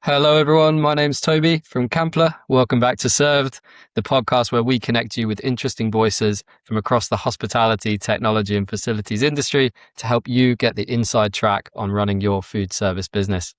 Hello, everyone. My name's Toby from Campler. Welcome back to Served, the podcast where we connect you with interesting voices from across the hospitality, technology, and facilities industry to help you get the inside track on running your food service business.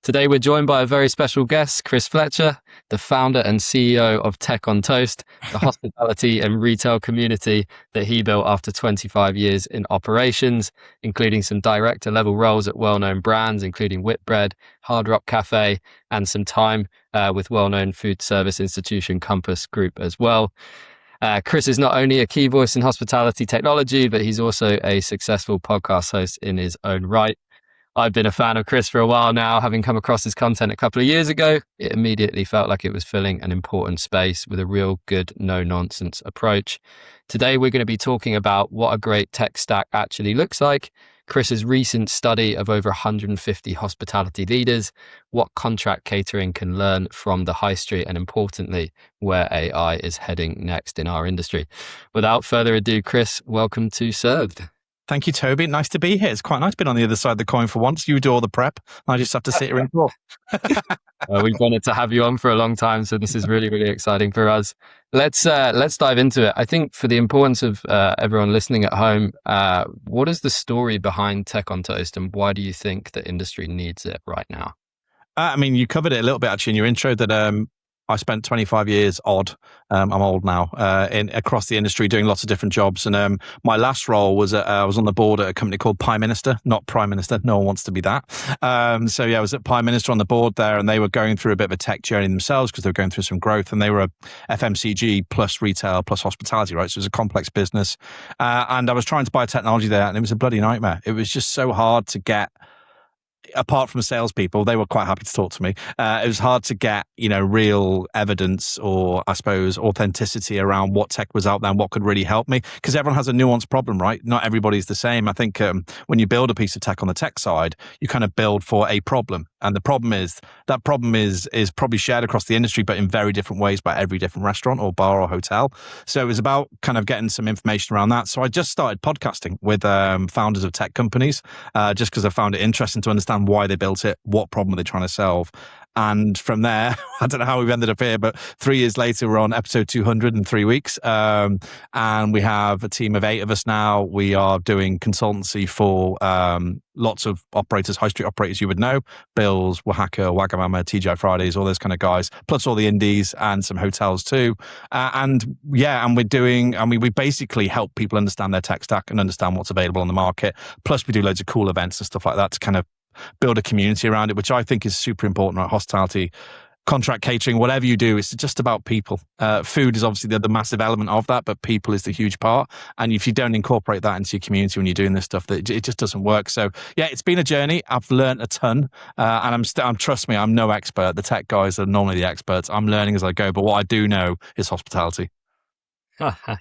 Today, we're joined by a very special guest, Chris Fletcher, the founder and CEO of Tech on Toast, the hospitality and retail community that he built after 25 years in operations, including some director level roles at well-known brands, including Whitbread, Hard Rock Cafe, and some time with well-known food service institution Compass Group as well. Chris is not only a key voice in hospitality technology, but he's also a successful podcast host in his own right. I've been a fan of Chris for a while now, having come across his content a couple of years ago. It immediately felt like it was filling an important space with a real good, no-nonsense approach. Today, we're going to be talking about what a great tech stack actually looks like, Chris's recent study of over 150 hospitality leaders, what contract catering can learn from the high street, and importantly, where AI is heading next in our industry. Without further ado, Chris, welcome to Served. Thank you, Toby. Nice to be here. It's quite nice being on the other side of the coin for once. You do all the prep. I just have to sit here and talk. We've wanted to have you on for a long time, so this is really, really exciting for us. Let's dive into it. I think for the importance of everyone listening at home, what is the story behind Tech on Toast, and why do you think the industry needs it right now? You covered it a little bit actually in your intro that I spent 25 years odd. I'm old now across the industry doing lots of different jobs. And my last role was I was on the board at a company called Pie Minister, not Prime Minister. No one wants to be that. I was at Pie Minister on the board there, and they were going through a bit of a tech journey themselves because they were going through some growth, and they were a FMCG plus retail plus hospitality, right? So it was a complex business. And I was trying to buy technology there, and it was a bloody nightmare. It was just so hard to get. Apart from salespeople, they were quite happy to talk to me. It was hard to get, real evidence or, I suppose, authenticity around what tech was out there and what could really help me. Because everyone has a nuanced problem, right? Not everybody's the same. I think when you build a piece of tech on the tech side, you kind of build for a problem. And the problem is that problem is probably shared across the industry, but in very different ways by every different restaurant or bar or hotel. So it was about kind of getting some information around that. So I just started podcasting with founders of tech companies, just because I found it interesting to understand why they built it, what problem were they trying to solve. And from there, I don't know how we've ended up here, but 3 years later, we're on episode 200 in 3 weeks. And we have a team of 8 of us now. We are doing consultancy for lots of operators, high street operators you would know, Bills, Oaxaca, Wagamama, TGI Fridays, all those kind of guys, plus all the indies and some hotels too. We basically help people understand their tech stack and understand what's available on the market. Plus we do loads of cool events and stuff like that to kind of build a community around it, which I think is super important, right? Hospitality, contract catering, whatever you do, it's just about people. Food is obviously the massive element of that, but people is the huge part. And if you don't incorporate that into your community when you're doing this stuff, it just doesn't work. So yeah, it's been a journey. I've learned a ton, and trust me, I'm no expert. The tech guys are normally the experts. I'm learning as I go, but what I do know is hospitality.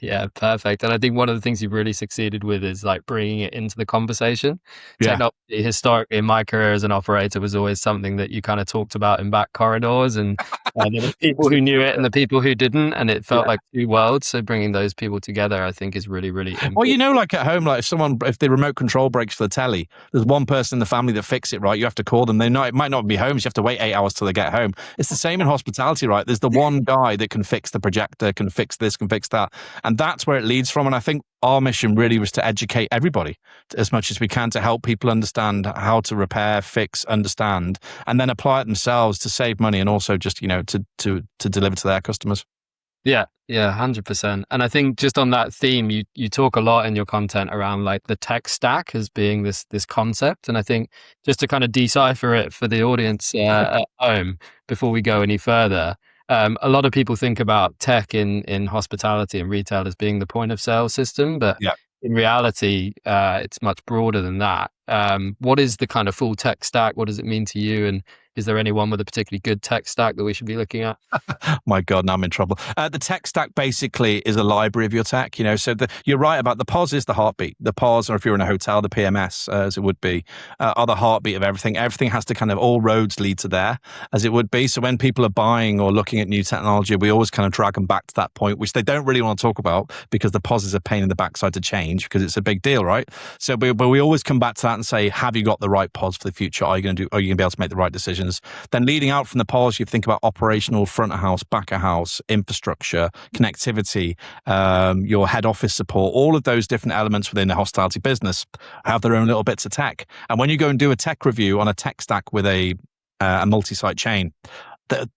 Yeah, perfect. And I think one of the things you've really succeeded with is like bringing it into the conversation. Yeah. Technology, historically, in my career as an operator, was always something that you kind of talked about in back corridors, and there were people who knew it and the people who didn't, and it felt like two worlds. So bringing those people together, I think, is really, really important. Well, like at home, like if the remote control breaks for the telly, there's one person in the family that fix it, right? You have to call them. It might not be home, so you have to wait 8 hours till they get home. It's the same in hospitality, right? There's the one guy that can fix the projector, can fix this, can fix that. And that's where it leads from. And I think our mission really was to educate everybody as much as we can to help people understand how to repair, fix, understand, and then apply it themselves to save money and also just, to deliver to their customers. Yeah, 100%. And I think just on that theme, you talk a lot in your content around like the tech stack as being this concept. And I think just to kind of decipher it for the audience at home before we go any further, a lot of people think about tech in hospitality and retail as being the point of sale system, but in reality, it's much broader than that. What is the kind of full tech stack? What does it mean to you? And is there anyone with a particularly good tech stack that we should be looking at? My God, now I'm in trouble. The tech stack basically is a library of your tech, so you're right about the POS is the heartbeat. The POS, or if you're in a hotel, the PMS, as it would be, are the heartbeat of everything. Everything has to kind of, all roads lead to there, as it would be. So when people are buying or looking at new technology, we always kind of drag them back to that point, which they don't really want to talk about because the POS is a pain in the backside to change because it's a big deal, right? So, but we always come back to that and say, have you got the right pods for the future? Are you going to be able to make the right decisions? Then leading out from the pods, you think about operational, front of house, back of house, infrastructure, connectivity, your head office support. All of those different elements within the hospitality business have their own little bits of tech. And when you go and do a tech review on a tech stack with a multi-site chain,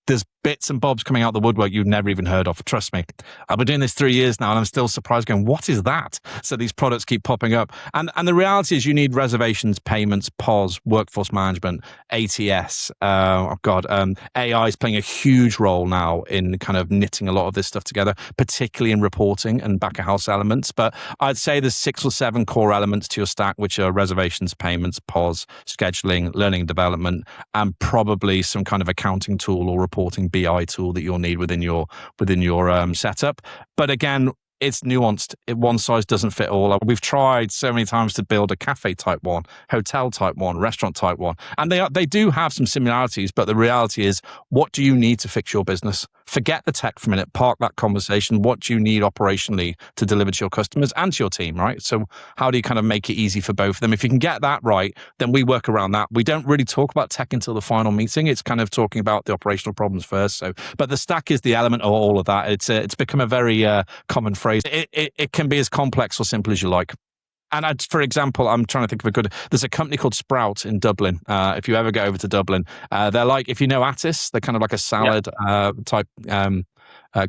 there's bits and bobs coming out the woodwork you've never even heard of. Trust me. I've been doing this 3 years now and I'm still surprised going, what is that? So these products keep popping up. And the reality is you need reservations, payments, POS, workforce management, ATS. AI is playing a huge role now in kind of knitting a lot of this stuff together, particularly in reporting and back of house elements. But I'd say there's 6 or 7 core elements to your stack, which are reservations, payments, POS, scheduling, learning and development, and probably some kind of accounting tool or reporting BI tool that you'll need within your setup. But again, it's nuanced. One size doesn't fit all. We've tried so many times to build a cafe type one, hotel type one, restaurant type one, and they do have some similarities. But the reality is, what do you need to fix your business? Forget the tech for a minute. Park that conversation. What do you need operationally to deliver to your customers and to your team, right? So how do you kind of make it easy for both of them? If you can get that right, then we work around that. We don't really talk about tech until the final meeting. It's kind of talking about the operational problems first. So, but the stack is the element of all of that. It's become a very common phrase. It can be as complex or simple as you like. And for example, I'm trying to think of there's a company called Sprout in Dublin. If you ever go over to Dublin, they're like, if you know Attis, they're kind of like a salad type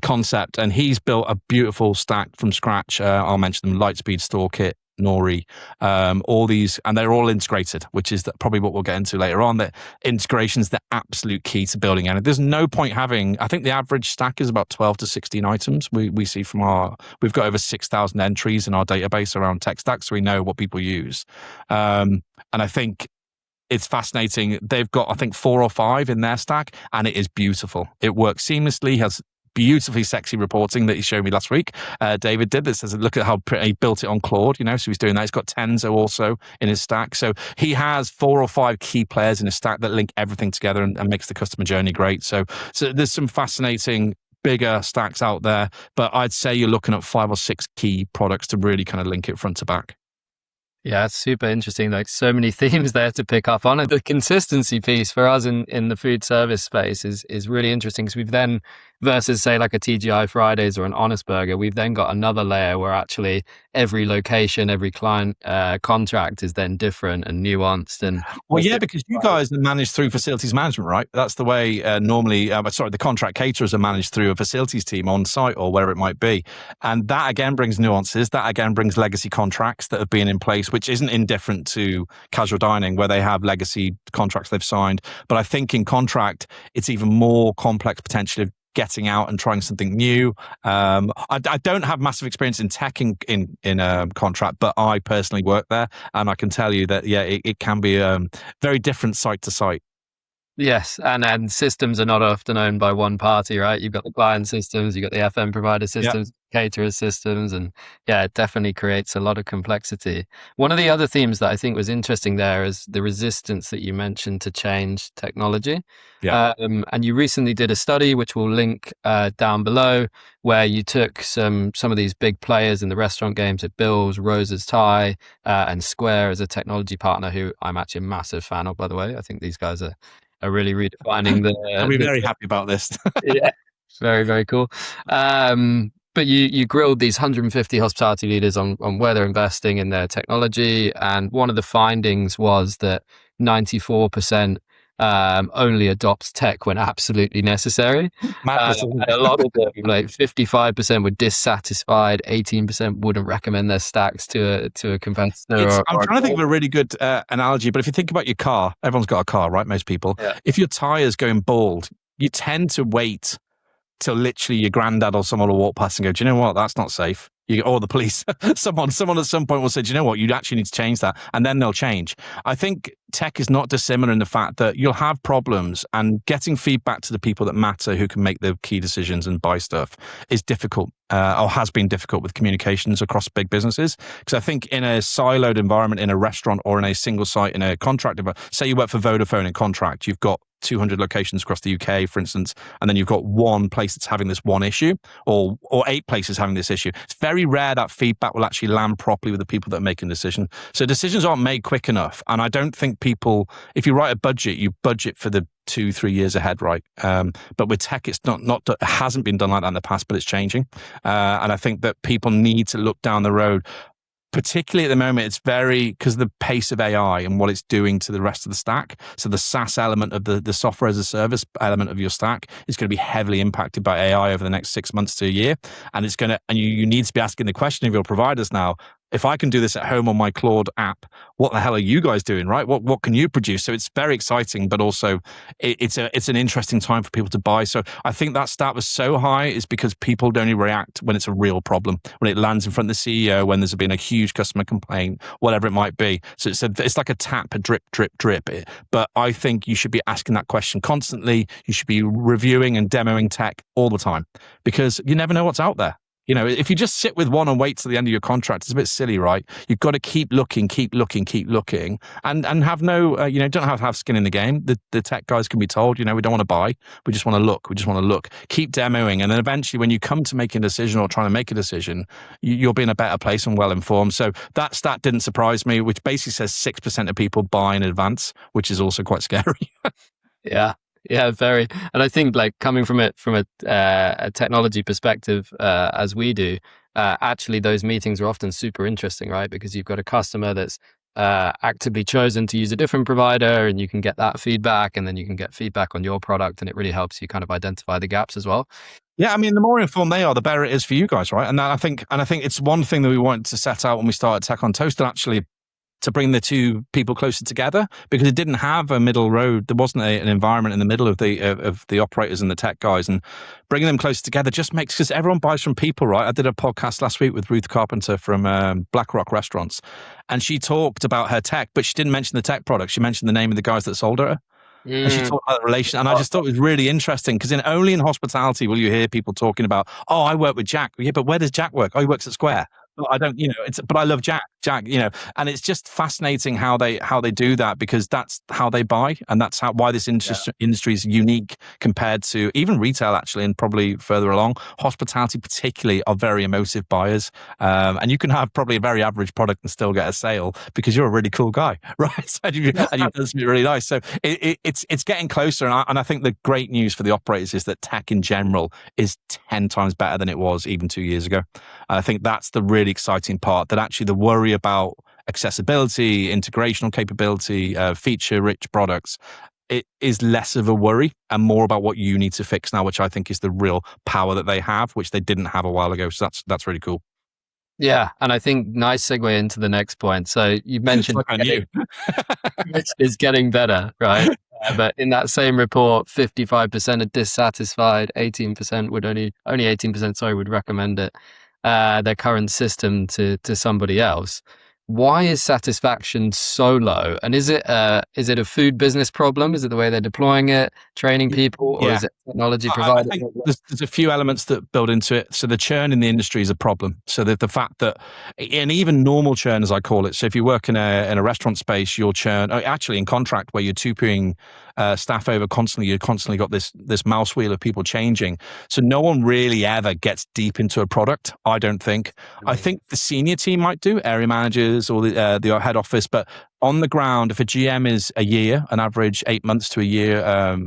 concept. And he's built a beautiful stack from scratch. I'll mention them: Lightspeed, StoreKit, Nori, all these, and they're all integrated, which is probably what we'll get into later on. That integration is the absolute key to building. And there's no point having, I think the average stack is about 12 to 16 items. We see from we've got over 6,000 entries in our database around tech stacks, so we know what people use. And I think it's fascinating. They've got, I think, 4 or 5 in their stack, and it is beautiful. It works seamlessly, has beautifully sexy reporting that he showed me last week. David did this. Says, look at how he built it on Claude, so he's doing that. He's got Tenzo also in his stack. So he has 4 or 5 key players in his stack that link everything together and makes the customer journey great. So there's some fascinating bigger stacks out there, but I'd say you're looking at 5 or 6 key products to really kind of link it front to back. Yeah, it's super interesting. Like, so many themes there to pick up on. And the consistency piece for us in the food service space is really interesting, because we've then, versus say like a TGI Fridays or an Honest Burger, we've then got another layer where actually every location, every client contract is then different and nuanced. And well, yeah, because you guys are managed through facilities management, right? That's the way normally, the contract caterers are managed through a facilities team on site or wherever it might be. And that again brings nuances. That again brings legacy contracts that have been in place, which isn't indifferent to casual dining, where they have legacy contracts they've signed. But I think in contract, it's even more complex potentially of getting out and trying something new. I don't have massive experience in tech in contract, but I personally work there, and I can tell you that it can be very different site to site. Yes, and systems are not often owned by one party, right? You've got the client systems, you've got the FM provider systems, caterer systems, and it definitely creates a lot of complexity. One of the other themes that I think was interesting there is the resistance that you mentioned to change technology. Yeah. And you recently did a study, which we'll link down below, where you took some of these big players in the restaurant games at Bill's, Rosa's Thai, and Square as a technology partner, who I'm actually a massive fan of, by the way. I think these guys are really redefining the... I'll be very happy about this. Yeah, very, very cool. But you grilled these 150 hospitality leaders on where they're investing in their technology. And one of the findings was that 94% only adopts tech when absolutely necessary. Madness, And a lot of them, like 55% were dissatisfied, 18% wouldn't recommend their stacks to a competitor. I'm trying to think of a really good analogy, but if you think about your car, everyone's got a car, right? Most people. Yeah. If your tire's going bald, you tend to wait till literally your granddad or someone will walk past and go, do you know what? That's not safe. Or the police. someone at some point will say, do you know what? You actually need to change that. And then they'll change. I think tech is not dissimilar in the fact that you'll have problems, and getting feedback to the people that matter, who can make the key decisions and buy stuff, is difficult, or has been difficult with communications across big businesses. Because I think in a siloed environment, in a restaurant or in a single site, in a contract, say you work for Vodafone in contract, you've got 200 locations across the UK, for instance, and then you've got one place that's having this one issue, or 8 places having this issue. It's very rare that feedback will actually land properly with the people that are making decisions. So decisions aren't made quick enough. And I don't think people, if you write a budget, you budget for the 2-3 years ahead, right? But with tech, it's not it hasn't been done like that in the past, but it's changing. And I think that people need to look down the road. Particularly at the moment, it's because of the pace of AI and what it's doing to the rest of the stack. So the SaaS element of the software as a service element of your stack is going to be heavily impacted by AI over the next 6 months to a year. And you need to be asking the question of your providers now, if I can do this at home on my Claude app, what the hell are you guys doing, right? What can you produce? So it's very exciting, but also it's an interesting time for people to buy. So I think that stat was so high is because people only react when it's a real problem, when it lands in front of the CEO, when there's been a huge customer complaint, whatever it might be. So it's like a tap, a drip, drip, drip. But I think you should be asking that question constantly. You should be reviewing and demoing tech all the time because you never know what's out there. You know, if you just sit with one and wait till the end of your contract, it's a bit silly, right? You've got to keep looking, and have no, don't have to have skin in the game. The tech guys can be told, we don't want to buy. We just want to look. Keep demoing. And then eventually when you come to making a decision or trying to make a decision, you'll be in a better place and well informed. So that stat didn't surprise me, which basically says 6% of people buy in advance, which is also quite scary. Yeah, very. And I think like coming from a technology perspective, as we do, actually those meetings are often super interesting, right? Because you've got a customer that's actively chosen to use a different provider, and you can get that feedback, and then you can get feedback on your product, and it really helps you kind of identify the gaps as well. Yeah, I mean, the more informed they are, the better it is for you guys, right? And I think it's one thing that we wanted to set out when we started Tech on Toast, and actually to bring the two people closer together, because it didn't have a middle road. There wasn't an environment in the middle of the operators and the tech guys, and bringing them closer together just makes, because everyone buys from people, right? I did a podcast last week with Ruth Carpenter from Black Rock Restaurants, and she talked about her tech, but she didn't mention the tech product. She mentioned the name of the guys that sold her. And she talked about the relation, and I just thought it was really interesting because only in hospitality will you hear people talking about, oh, I work with Jack. Yeah, but where does Jack work? Oh, he works at Square. I don't, but I love Jack, and it's just fascinating how they do that, because that's how they buy, and that's why this industry is unique compared to even retail, actually, and probably further along. Hospitality particularly are very emotive buyers, and you can have probably a very average product and still get a sale because you're a really cool guy, right? and you've done something really nice. So it's getting closer, and I think the great news for the operators is that tech in general is 10 times better than it was even 2 years ago. I think that's the really exciting part, that actually the worry about accessibility, integrational capability, feature-rich products, it is less of a worry and more about what you need to fix now, which I think is the real power that they have, which they didn't have a while ago. So that's really cool. Yeah, and I think nice segue into the next point. So you mentioned is getting better, right? But in that same report, 55% are dissatisfied, 18% would only 18%, would recommend it, their current system to somebody else. Why is satisfaction so low? And is it a food business problem? Is it the way they're deploying it, training people, or is it technology provider? I think there's a few elements that build into it. So the churn in the industry is a problem. So the fact that, and even normal churn, as I call it. So if you work in a restaurant space, your churn, actually in contract where you're two-peeing staff over constantly, you've constantly got this mouse wheel of people changing. So no one really ever gets deep into a product, I don't think. I think the senior team might do, area managers or the head office, but on the ground, if a GM is a year, an average 8 months to a year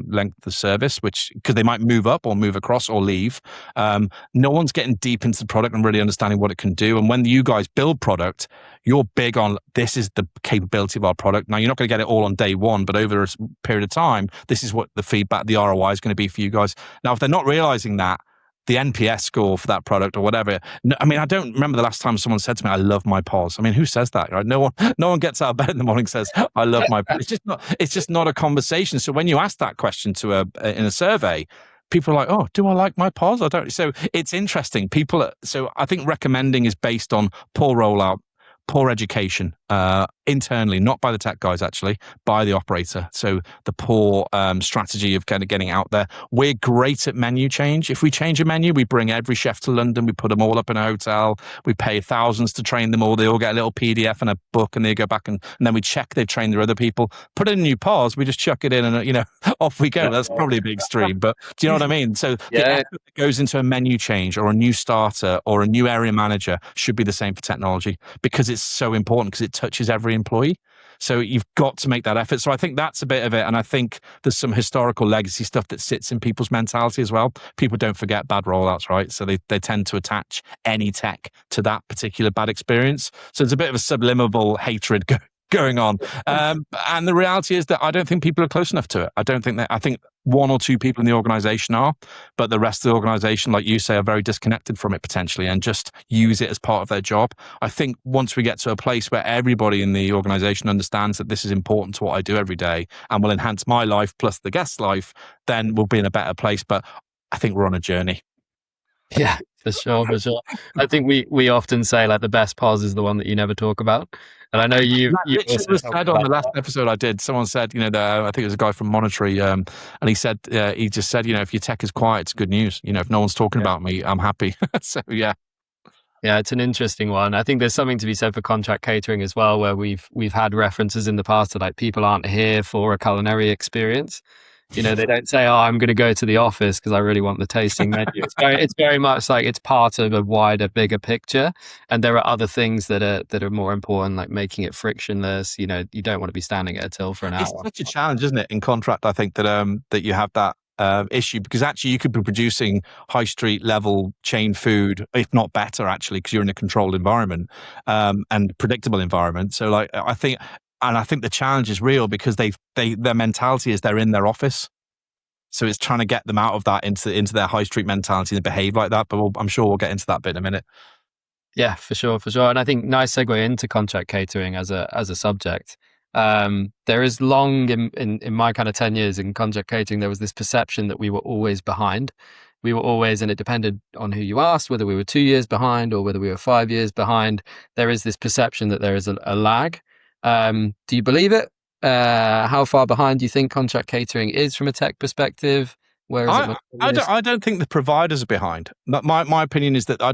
length of service, which because they might move up or move across or leave, no one's getting deep into the product and really understanding what it can do. And when you guys build product, you're big on, this is the capability of our product. Now, you're not going to get it all on day one, but over a period of time, this is what the feedback, the ROI is going to be for you guys. Now, if they're not realizing that, the NPS score for that product or whatever. No, I mean, I don't remember the last time someone said to me, I love my pause. I mean, who says that, right? No one gets out of bed in the morning and says, I love my pause. It's just not a conversation. So when you ask that question in a survey, people are like, oh, do I like my pause? I don't. So it's interesting. So I think recommending is based on poor rollout, poor education, internally, not by the tech guys, actually, by the operator. So the poor strategy of kind of getting out there. We're great at menu change. If we change a menu, we bring every chef to London, we put them all up in a hotel, we pay thousands to train them all. They all get a little PDF and a book, and they go back and then we check they've trained their other people. Put in new pause, we just chuck it in and, off we go. That's probably a big extreme, but do you know what I mean? So the effort that goes into a menu change or a new starter or a new area manager should be the same for technology, because it's so important, because it touches every employee. So you've got to make that effort. So I think that's a bit of it. And I think there's some historical legacy stuff that sits in people's mentality as well. People don't forget bad rollouts, right? So they tend to attach any tech to that particular bad experience. So it's a bit of a subliminal hatred going on. And the reality is that I don't think people are close enough to it. I think one or two people in the organization are, but the rest of the organization, like you say, are very disconnected from it potentially and just use it as part of their job. I think once we get to a place where everybody in the organization understands that this is important to what I do every day and will enhance my life plus the guest's life, then we'll be in a better place. But I think we're on a journey. Yeah, for sure. I think we often say like the best pause is the one that you never talk about. And I know you was said on the last episode I did. Someone said, I think it was a guy from Monetary, and he said, he just said, if your tech is quiet, it's good news. If no one's talking about me, I'm happy. So yeah. Yeah, it's an interesting one. I think there's something to be said for contract catering as well, where we've had references in the past to like people aren't here for a culinary experience. They don't say, "Oh, I'm going to go to the office because I really want the tasting menu." It's very much like it's part of a wider, bigger picture, and there are other things that are more important, like making it frictionless. You don't want to be standing at a till for an hour. It's such a challenge, isn't it? In contract, I think that that you have that issue, because actually you could be producing high street level chain food, if not better, actually, because you're in a controlled environment and predictable environment. So, like, I think the challenge is real, because their mentality is they're in their office. So it's trying to get them out of that into their high street mentality and behave like that. But I'm sure we'll get into that bit in a minute. Yeah, for sure. And I think nice segue into contract catering as a subject. There is long in my kind of 10 years in contract catering, there was this perception that we were always behind. We were always, and it depended on who you asked, whether we were 2 years behind or whether we were 5 years behind. There is this perception that there is a lag. Do you believe it? How far behind do you think contract catering is from a tech perspective? Where is it? I don't think the providers are behind. My opinion is that I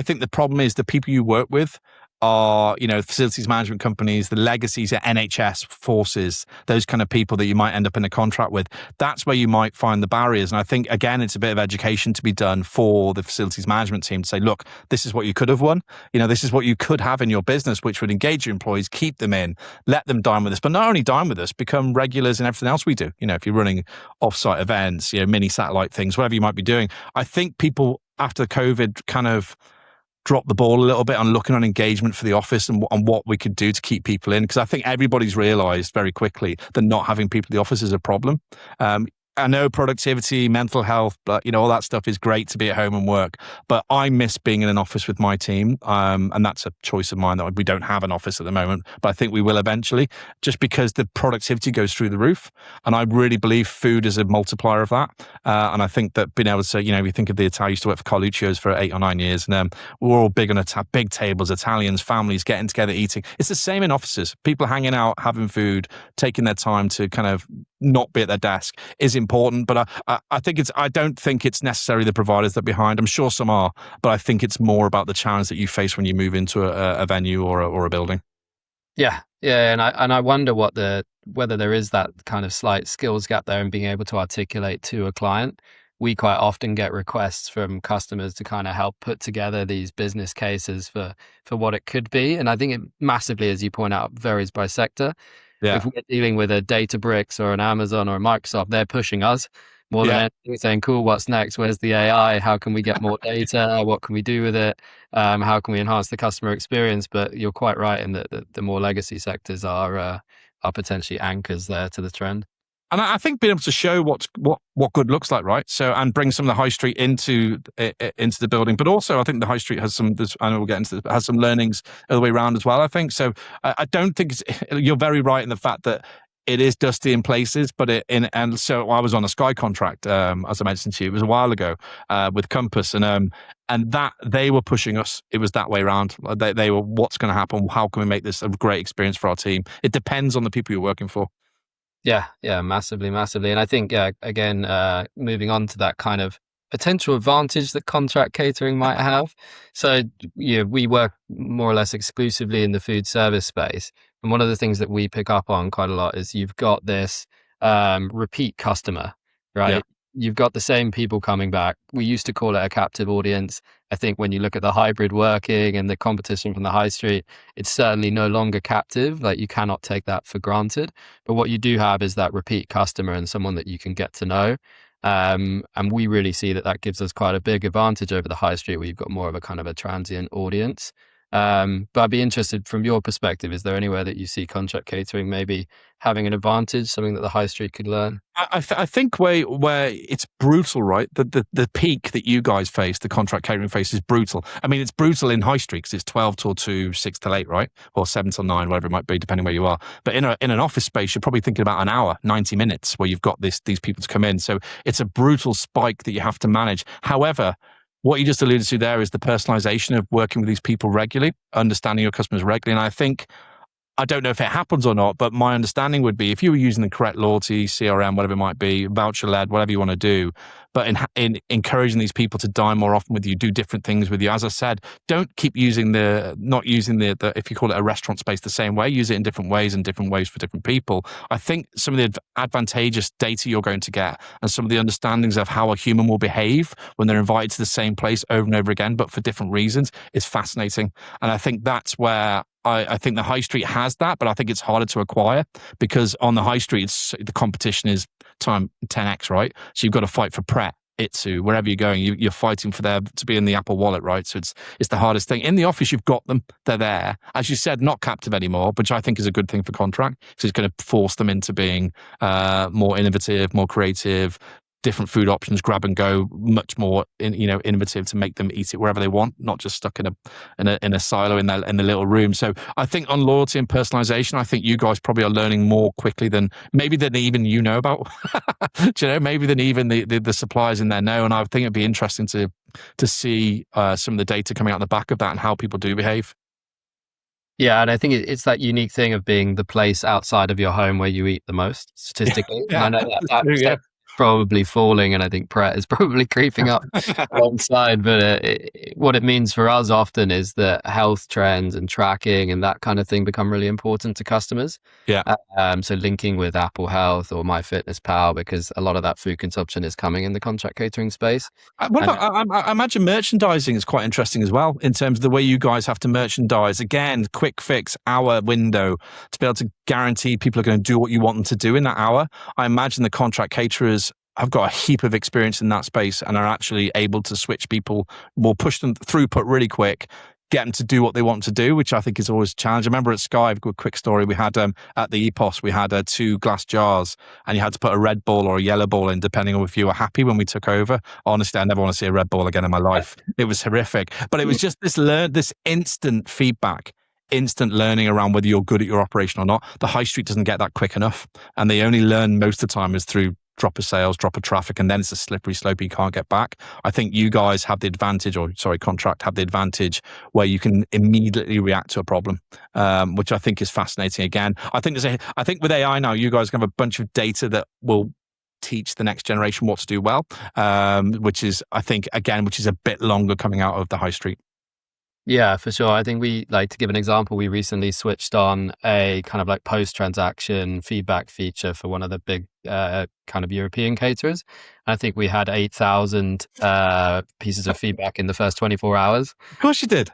think the problem is the people you work with are, facilities management companies, the legacies at NHS forces, those kind of people that you might end up in a contract with. That's where you might find the barriers. And I think, again, it's a bit of education to be done for the facilities management team to say, look, this is what you could have won. This is what you could have in your business, which would engage your employees, keep them in, let them dine with us, but not only dine with us, become regulars in everything else we do. If you're running off-site events, mini satellite things, whatever you might be doing. I think people after COVID kind of dropped the ball a little bit on looking on engagement for the office and what we could do to keep people in. Because I think everybody's realized very quickly that not having people in the office is a problem. I know productivity, mental health, but all that stuff is great to be at home and work. But I miss being in an office with my team, and that's a choice of mine. That we don't have an office at the moment, but I think we will eventually, just because the productivity goes through the roof. And I really believe food is a multiplier of that. And I think that being able to say, you think of the Italian, I used to work for Carluccio's for 8 or 9 years, and we're all big on big tables, Italians, families getting together, eating. It's the same in offices. People hanging out, having food, taking their time to kind of not be at their desk is important, but I don't think it's necessarily the providers that are behind. I'm sure some are, but I think it's more about the challenge that you face when you move into a venue or a building. Yeah, and I wonder whether there is that kind of slight skills gap there in being able to articulate to a client. We quite often get requests from customers to kind of help put together these business cases for what it could be, and I think it massively, as you point out, varies by sector. Yeah. If we're dealing with a Databricks or an Amazon or a Microsoft, they're pushing us more than anything, saying, cool, what's next? Where's the AI? How can we get more data? What can we do with it? How can we enhance the customer experience? But you're quite right in that the more legacy sectors are potentially anchors there to the trend. And I think being able to show what good looks like, right? So, and bring some of the high street into the building, but also I think the high street has some. I know we'll get into this, but has some learnings all the way around as well. I think so. I don't think you're very right in the fact that it is dusty in places, but and so I was on a Sky contract, as I mentioned to you, it was a while ago, with Compass, and that they were pushing us. It was that way around. They were, what's going to happen? How can we make this a great experience for our team? It depends on the people you're working for. Yeah, yeah, massively, massively. And I think, yeah, again, moving on to that kind of potential advantage that contract catering might have. So, yeah, we work more or less exclusively in the food service space. And one of the things that we pick up on quite a lot is you've got this repeat customer, Yeah. right? You've got the same people coming back. We used to call it a captive audience. I think when you look at the hybrid working and the competition from the high street, it's certainly no longer captive. Like, you cannot take that for granted. But what you do have is that repeat customer and someone that you can get to know. And we really see that that gives us quite a big advantage over the high street, where you've got more of a kind of a transient audience. But I'd be interested from your perspective, is there anywhere that you see contract catering maybe having an advantage, something that the high street could learn? I think where it's brutal, right? The peak that you guys face, the contract catering face, is brutal. I mean, it's brutal in high street because it's 12 till 2, 6 till 8, right? Or 7 till 9, whatever it might be, depending where you are. But in an office space, you're probably thinking about an hour, 90 minutes, where you've got these people to come in. So it's a brutal spike that you have to manage. However, what you just alluded to there is the personalization of working with these people regularly, understanding your customers regularly. And I don't know if it happens or not, but my understanding would be, if you were using the correct loyalty, CRM, whatever it might be, voucher led, whatever you want to do, but in encouraging these people to dine more often with you, do different things with you. As I said, don't keep not using the if you call it a restaurant space the same way, use it in different ways and different ways for different people. I think some of the advantageous data you're going to get and some of the understandings of how a human will behave when they're invited to the same place over and over again, but for different reasons, is fascinating. And I think that's where I think the high street has that, but I think it's harder to acquire, because on the high street, the competition is time 10x, right? So you've got to fight for Pret, Itsu, wherever you're going, you're fighting for them to be in the Apple Wallet, right? So it's the hardest thing. In the office, you've got them; they're there, as you said, not captive anymore, which I think is a good thing for contract, because it's going to force them into being more innovative, more creative. Different food options, grab and go, much more innovative to make them eat it wherever they want, not just stuck in a silo in the little room. So I think on loyalty and personalization, I think you guys probably are learning more quickly than even about. Maybe than even the suppliers in there know. And I think it'd be interesting to see some of the data coming out the back of that and how people do behave. Yeah, and I think it's that unique thing of being the place outside of your home where you eat the most, statistically. Yeah, And I know that true, yeah. probably falling, and I think Pret is probably creeping up alongside. But what it means for us often is that health trends and tracking and that kind of thing become really important to customers. Yeah. So linking with Apple Health or MyFitnessPal, because a lot of that food consumption is coming in the contract catering space. I imagine merchandising is quite interesting as well, in terms of the way you guys have to merchandise. Again, quick fix, hour window, to be able to guarantee people are going to do what you want them to do in that hour. I imagine the contract caterers have got a heap of experience in that space and are actually able to switch people, will push them throughput really quick, get them to do what they want to do, which I think is always a challenge. I remember at Sky, a quick story, we had at the EPOS, we had 2 glass jars, and you had to put a red ball or a yellow ball in, depending on if you were happy when we took over. Honestly, I never want to see a red ball again in my life. It was horrific. But it was just this instant feedback, instant learning around whether you're good at your operation or not. The high street doesn't get that quick enough. And they only learn most of the time is through drop of sales, drop of traffic, and then it's a slippery slope you can't get back. I think you guys have the advantage, contract have the advantage where you can immediately react to a problem, which I think is fascinating. Again, I think with AI now, you guys have a bunch of data that will teach the next generation what to do well, which is a bit longer coming out of the high street. Yeah, for sure. I think to give an example, we recently switched on a kind of like post-transaction feedback feature for one of the big kind of European caterers. And I think we had 8,000 pieces of feedback in the first 24 hours. Of course you did.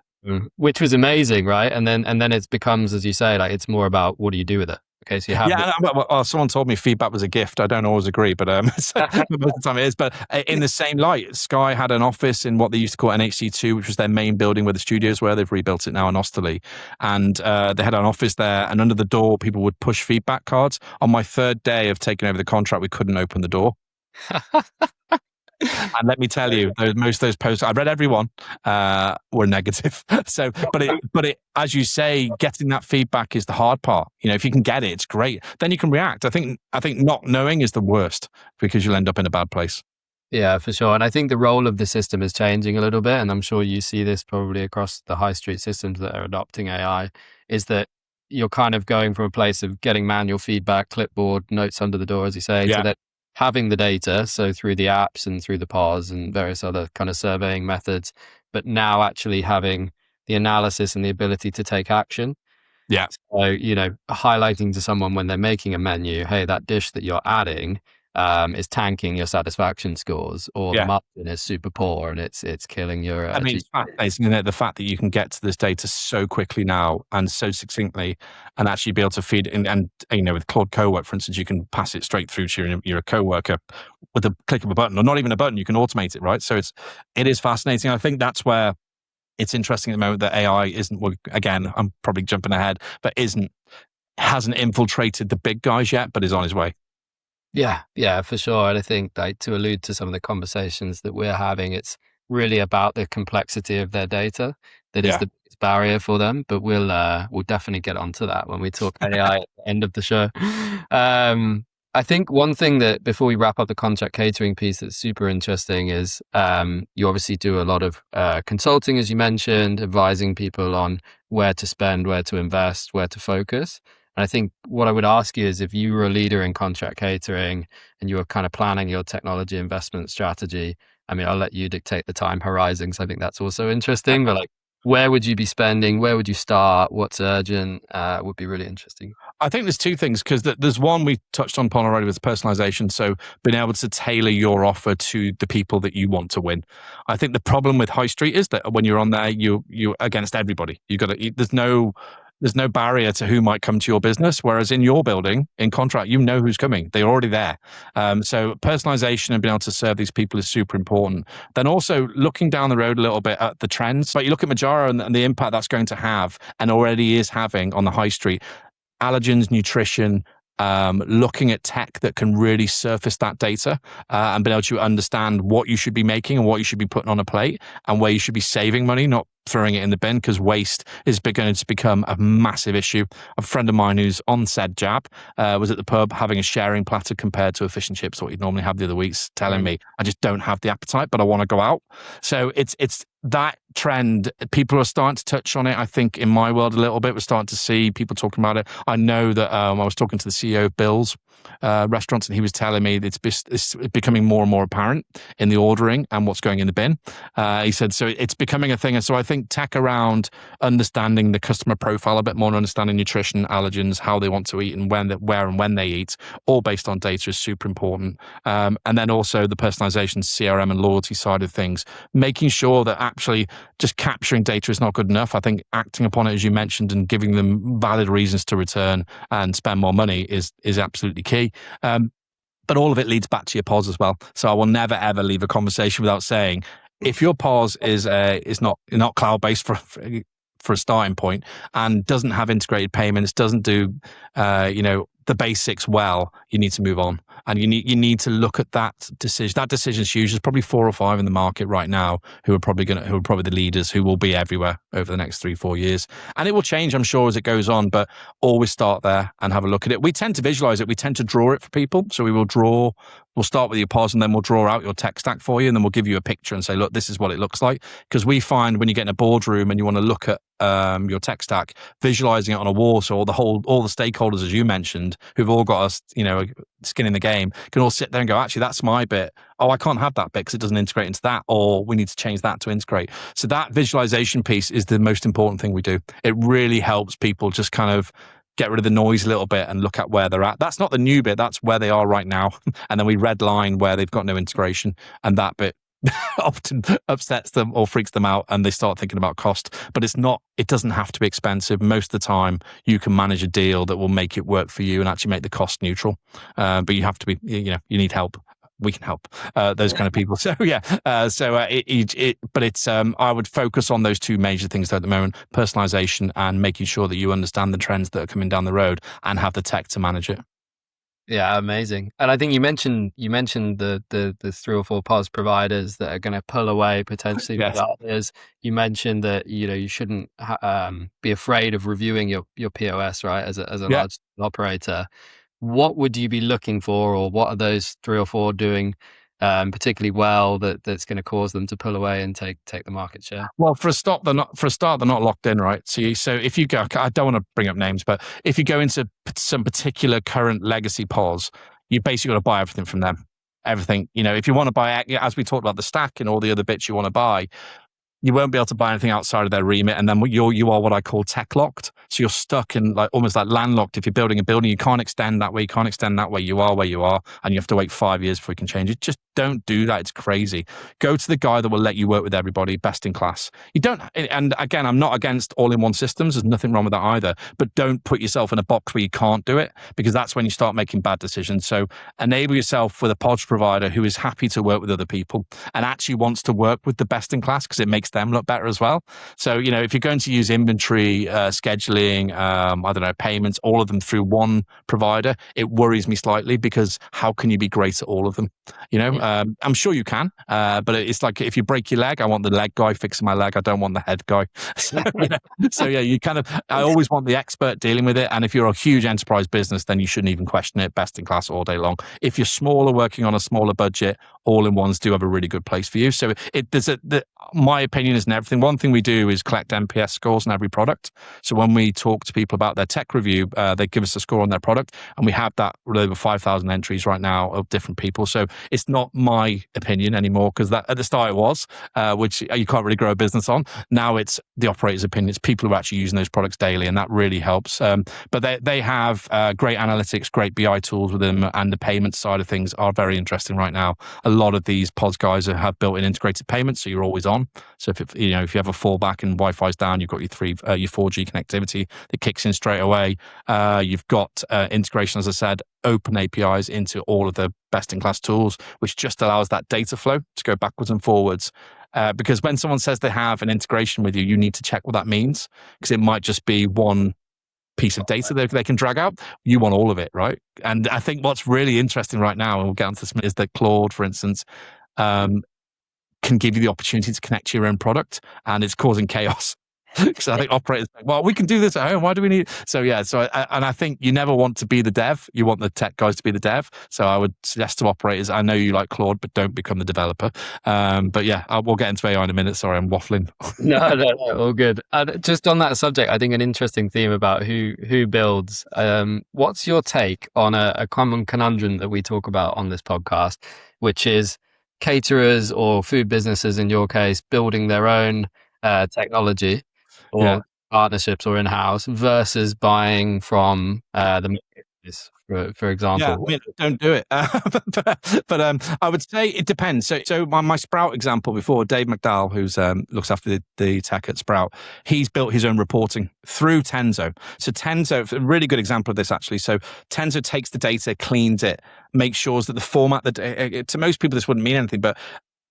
Which was amazing, right? And then it becomes, as you say, like, it's more about what do you do with it. Okay, so you have someone told me feedback was a gift. I don't always agree, but most of the time it is. But in the same light, Sky had an office in what they used to call NHC2, which was their main building where the studios were. They've rebuilt it now in Osterley. And they had an office there, and under the door, people would push feedback cards. On my 3rd day of taking over the contract, we couldn't open the door. And let me tell you, most of those posts, I read every one, were negative. So, but as you say, getting that feedback is the hard part. If you can get it, it's great. Then you can react. I think not knowing is the worst because you'll end up in a bad place. Yeah, for sure. And I think the role of the system is changing a little bit. And I'm sure you see this probably across the high street systems that are adopting AI, is that you're kind of going from a place of getting manual feedback, clipboard, notes under the door, as you say, to Yeah, then having the data. So through the apps and through the POS and various other kind of surveying methods, but now actually having the analysis and the ability to take action. yeah. So, highlighting to someone when they're making a menu, hey, that dish that you're adding is tanking your satisfaction scores, or the Yeah. margin is super poor and it's killing your. I mean, it's fascinating, isn't it? The fact that you can get to this data so quickly now and so succinctly, and actually be able to feed it in, and with Claude Cowork, for instance, you can pass it straight through to your coworker with a click of a button, or not even a button. You can automate it, right? So it is fascinating. I think that's where it's interesting at the moment that AI isn't. Well, again, I'm probably jumping ahead, but hasn't infiltrated the big guys yet, but is on his way. Yeah, for sure. And I think, like, to allude to some of the conversations that we're having, it's really about the complexity of their data that is Yeah. the biggest barrier for them. But we'll definitely get onto that when we talk AI at the end of the show. I think one thing that, before we wrap up the contract catering piece, that's super interesting is you obviously do a lot of consulting, as you mentioned, advising people on where to spend, where to invest, where to focus. And I think what I would ask you is, if you were a leader in contract catering and you were kind of planning your technology investment strategy, I mean, I'll let you dictate the time horizon, because I think that's also interesting, but like, where would you be spending? Where would you start? What's urgent? Would be really interesting. I think there's two things, because there's one we touched on already with personalization. So being able to tailor your offer to the people that you want to win. I think the problem with high street is that when you're on there, you're against everybody. There's no barrier to who might come to your business. Whereas in your building, in contract, who's coming. They're already there. So personalization and being able to serve these people is super important. Then also looking down the road a little bit at the trends. Like, you look at Majara and the impact that's going to have, and already is having, on the high street. Allergens, nutrition, looking at tech that can really surface that data, and being able to understand what you should be making and what you should be putting on a plate, and where you should be saving money, not throwing it in the bin, because waste is going to become a massive issue. A friend of mine who's on said jab was at the pub having a sharing platter compared to a fish and chips, what you'd normally have the other weeks, telling me, I just don't have the appetite, but I want to go out. So it's that trend. People are starting to touch on it. I think in my world a little bit, we're starting to see people talking about it. I know that I was talking to the CEO of Bill's restaurants, and he was telling me that it's becoming more and more apparent in the ordering and what's going in the bin. He said, so it's becoming a thing. And so I think tech around understanding the customer profile a bit more, and understanding nutrition, allergens, how they want to eat, and where and when they eat, all based on data, is super important. And then also the personalization, CRM and loyalty side of things, making sure that actually just capturing data is not good enough. I think acting upon it, as you mentioned, and giving them valid reasons to return and spend more money is absolutely key. But all of it leads back to your POS as well. So I will never ever leave a conversation without saying, if your POS is not cloud-based for a starting point, and doesn't have integrated payments, doesn't do the basics well, you need to move on. And you need to look at that decision. That decision is huge. There's probably 4 or 5 in the market right now who are probably the leaders, who will be everywhere over the next 3-4 years. And it will change, I'm sure, as it goes on, but always start there and have a look at it. We tend to visualize it. We tend to draw it for people. So we'll start with your POS, and then we'll draw out your tech stack for you, and then we'll give you a picture and say, look, this is what it looks like. Because we find when you get in a boardroom and you want to look at your tech stack, visualizing it on a wall, so all the stakeholders, as you mentioned, who've all got us, skin in the game, can all sit there and go, actually, that's my bit. Oh, I can't have that bit because it doesn't integrate into that, or we need to change that to integrate. So that visualization piece is the most important thing we do. It really helps people just kind of get rid of the noise a little bit and look at where they're at. That's not the new bit, that's where they are right now. And then we redline where they've got no integration, and that bit often upsets them or freaks them out, and they start thinking about cost. But it doesn't have to be expensive. Most of the time you can manage a deal that will make it work for you and actually make the cost neutral. But you have to be, you need help. We can help those kind of people. So yeah, but it's I would focus on those 2 major things at the moment: personalization and making sure that you understand the trends that are coming down the road and have the tech to manage it. Yeah, amazing. And I think you mentioned the three or four POS providers that are going to pull away potentially with Yes. others. You mentioned that you shouldn't be afraid of reviewing your POS, right? As a Yeah. large operator, what would you be looking for, or what are those three or four doing particularly well that's going to cause them to pull away and take the market share? Well, for a start, they're not locked in, right? So if you go, I don't want to bring up names, but if you go into some particular current legacy POS, you basically got to buy everything from them. Everything, if you want to buy, as we talked about the stack and all the other bits you want to buy, you won't be able to buy anything outside of their remit. And then you are what I call tech locked. So you're stuck in like almost like landlocked. If you're building a building, you can't extend that way. You can't extend that way. You are where you are, and you have to wait 5 years before you can change it. Just don't do that. It's crazy. Go to the guy that will let you work with everybody, best in class. You don't. And again, I'm not against all-in-one systems. There's nothing wrong with that either. But don't put yourself in a box where you can't do it, because that's when you start making bad decisions. So enable yourself with a pod provider who is happy to work with other people and actually wants to work with the best in class, because it makes them look better as well. So, if you're going to use inventory, scheduling, I don't know, payments, all of them through one provider, it worries me slightly, because how can you be great at all of them? I'm sure you can, but it's like if you break your leg, I want the leg guy fixing my leg. I don't want the head guy. So yeah, I always want the expert dealing with it. And if you're a huge enterprise business, then you shouldn't even question it. Best in class all day long. If you're smaller, working on a smaller budget, all-in-ones do have a really good place for you. So my opinion is in everything. One thing we do is collect NPS scores on every product. So when we talk to people about their tech review, they give us a score on their product, and we have that with over 5,000 entries right now of different people. So it's not my opinion anymore, because that at the start it was, which you can't really grow a business on. Now it's the operator's opinion. It's people who are actually using those products daily, and that really helps. But they have great analytics, great BI tools with them, and the payment side of things are very interesting right now. A lot of these POS guys have built-in integrated payments, so you're always on. So if you have a fallback and Wi-Fi's down, you've got your 4G connectivity that kicks in straight away. You've got integration, as I said, open APIs into all of the best-in-class tools, which just allows that data flow to go backwards and forwards. Because when someone says they have an integration with you, you need to check what that means, because it might just be one piece of data that they can drag out. You want all of it, right? And I think what's really interesting right now, and we'll get onto this, is that Claude, for instance, can give you the opportunity to connect to your own product, and it's causing chaos. So I think operators think, well, we can do this at home. Why do we need? So yeah. And I think you never want to be the dev. You want the tech guys to be the dev. So I would suggest to operators, I know you like Claude, but don't become the developer. But yeah, we'll get into AI in a minute. Sorry, I'm waffling. No, all good. And just on that subject, I think an interesting theme about who builds. What's your take on a common conundrum that we talk about on this podcast, which is caterers or food businesses, in your case, building their own technology Yeah. or partnerships or in-house versus buying from the marketplace, for Yeah, example. I mean, don't do it. But I would say it depends. So my Sprout example before, Dave McDowell, who's looks after the tech at Sprout, he's built his own reporting through Tenzo. So Tenzo, a really good example of this actually. So Tenzo takes the data, cleans it, makes sure that the format that to most people this wouldn't mean anything, but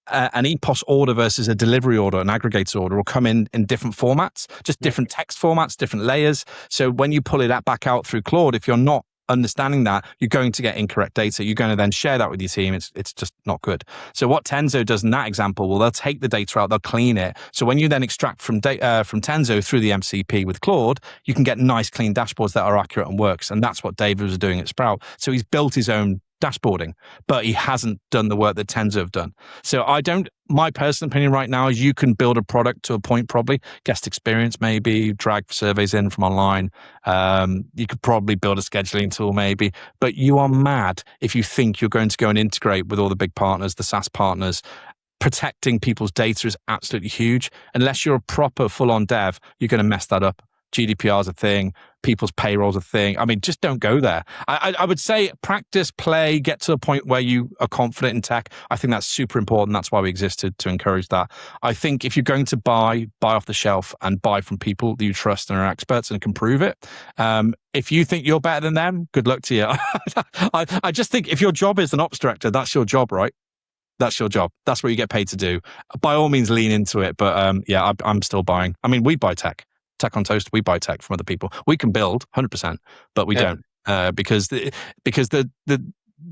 an EPOS order versus a delivery order, an aggregator order, will come in different formats, just different text formats, different layers. So when you pull it back out through Claude, if you're not understanding that, you're going to get incorrect data. You're going to then share that with your team. It's just not good. So what Tenzo does in that example, well, they'll take the data out, they'll clean it. So when you then extract from Tenzo through the MCP with Claude, you can get nice, clean dashboards that are accurate and works. And that's what David was doing at Sprout. So he's built his own dashboarding, but he hasn't done the work that Tenzo have done. So my personal opinion right now is you can build a product to a point, probably guest experience, maybe drag surveys in from online. You could probably build a scheduling tool maybe, but you are mad if you think you're going to go and integrate with all the big partners, the SaaS partners. Protecting people's data is absolutely huge. Unless you're a proper full-on dev, you're going to mess that up. GDPR is a thing. People's payroll's a thing. I mean, just don't go there. I would say practice, play, get to a point where you are confident in tech. I think that's super important. That's why we existed, to encourage that. I think if you're going to buy off the shelf and buy from people that you trust and are experts and can prove it. If you think you're better than them, good luck to you. I just think if your job is an ops director, that's your job, right? That's your job. That's what you get paid to do. By all means, lean into it. But yeah, I'm still buying. I mean, we buy tech on Toast. We buy tech from other people. We can build 100%, but we don't. because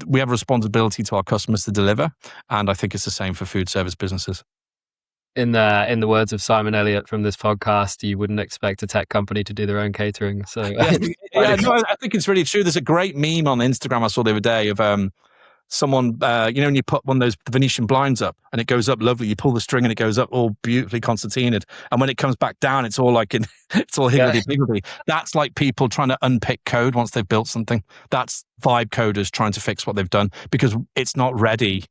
we have a responsibility to our customers to deliver, and I think it's the same for food service businesses. In the words of Simon Elliott from this podcast, you wouldn't expect a tech company to do their own catering. So Yeah, I think it's really true. There's a great meme on Instagram I saw the other day of someone, when you put one of those Venetian blinds up and it goes up lovely, you pull the string and it goes up all beautifully concertinaed, and when it comes back down, it's all like it's all higgledy-piggledy. That's like people trying to unpick code once they've built something. That's vibe coders trying to fix what they've done because it's not ready.